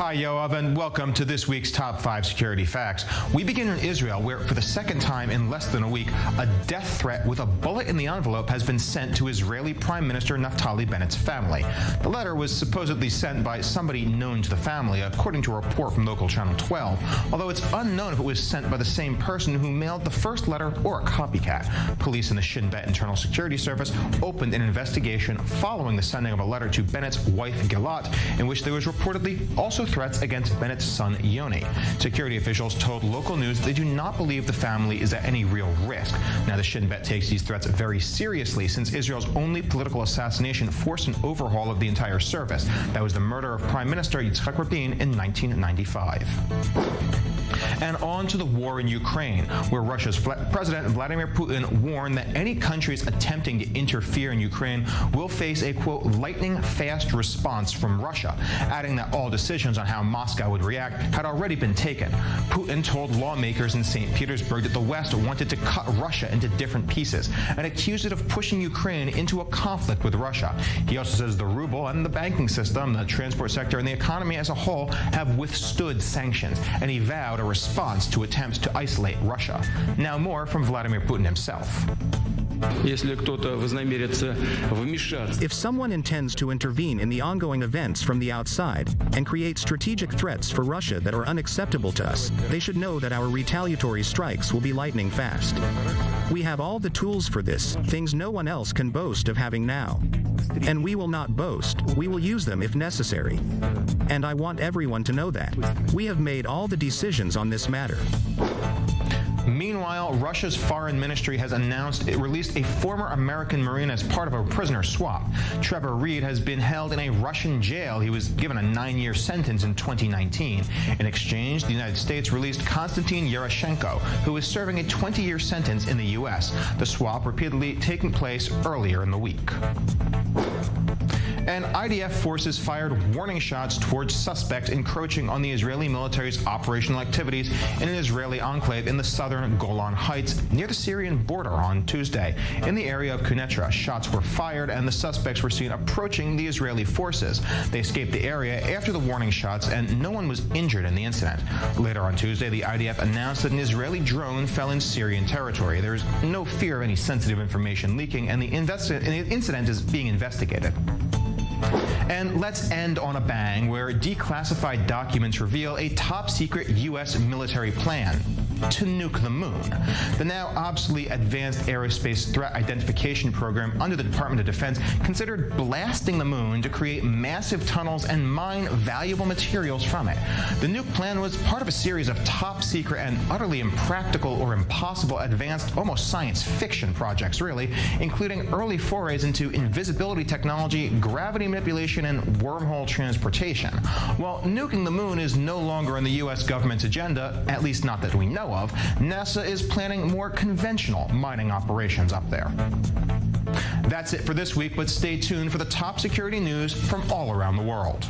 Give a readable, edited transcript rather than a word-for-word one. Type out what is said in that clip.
Hi, Yoav, and welcome to this week's Top 5 Security Facts. We begin in Israel, where for the second time in less than a week, a death threat with a bullet in the envelope has been sent to Israeli Prime Minister Naftali Bennett's family. The letter was supposedly sent by somebody known to the family, according to a report from local Channel 12, although it's unknown if it was sent by the same person who mailed the first letter or a copycat. Police and the Shin Bet Internal Security Service opened an investigation following the sending of a letter to Bennett's wife, Gilat, in which there was reportedly also threats against Bennett's son, Yoni. Security officials told local news they do not believe the family is at any real risk. Now, the Shin Bet takes these threats very seriously, since Israel's only political assassination forced an overhaul of the entire service. That was the murder of Prime Minister Yitzhak Rabin in 1995. And on to the war in Ukraine, where Russia's President Vladimir Putin warned that any countries attempting to interfere in Ukraine will face a, quote, lightning-fast response from Russia, adding that all decisions on how Moscow would react had already been taken. Putin told lawmakers in St. Petersburg that the West wanted to cut Russia into different pieces and accused it of pushing Ukraine into a conflict with Russia. He also says the ruble and the banking system, the transport sector, and the economy as a whole have withstood sanctions, and he vowed a response to attempts to isolate Russia. Now more from Vladimir Putin himself. If someone intends to intervene in the ongoing events from the outside and create strategic threats for Russia that are unacceptable to us, they should know that our retaliatory strikes will be lightning fast. We have all the tools for this, things no one else can boast of having now. And we will not boast, we will use them if necessary. And I want everyone to know that. We have made all the decisions on this matter. Meanwhile, Russia's foreign ministry has announced it released a former American Marine as part of a prisoner swap. Trevor Reed has been held in a Russian jail. He was given a 9-year sentence in 2019. In exchange, the United States released Konstantin Yaroshenko, who is serving a 20-year sentence in the U.S. The swap repeatedly taking place earlier in the week. And IDF forces fired warning shots towards suspects encroaching on the Israeli military's operational activities in an Israeli enclave in the southern Golan Heights near the Syrian border on Tuesday. In the area of Quneitra, shots were fired and the suspects were seen approaching the Israeli forces. They escaped the area after the warning shots, and no one was injured in the incident. Later on Tuesday, the IDF announced that an Israeli drone fell in Syrian territory. There is no fear of any sensitive information leaking, and the incident is being investigated. And let's end on a bang, where declassified documents reveal a top-secret U.S. military plan to nuke the moon. The now obsolete Advanced Aerospace Threat Identification Program under the Department of Defense considered blasting the moon to create massive tunnels and mine valuable materials from it. The nuke plan was part of a series of top-secret and utterly impractical or impossible advanced, almost science fiction projects, really, including early forays into invisibility technology, gravity manipulation, and wormhole transportation. While nuking the moon is no longer on the U.S. government's agenda, at least not that we know of, NASA is planning more conventional mining operations up there. That's it for this week, but stay tuned for the top security news from all around the world.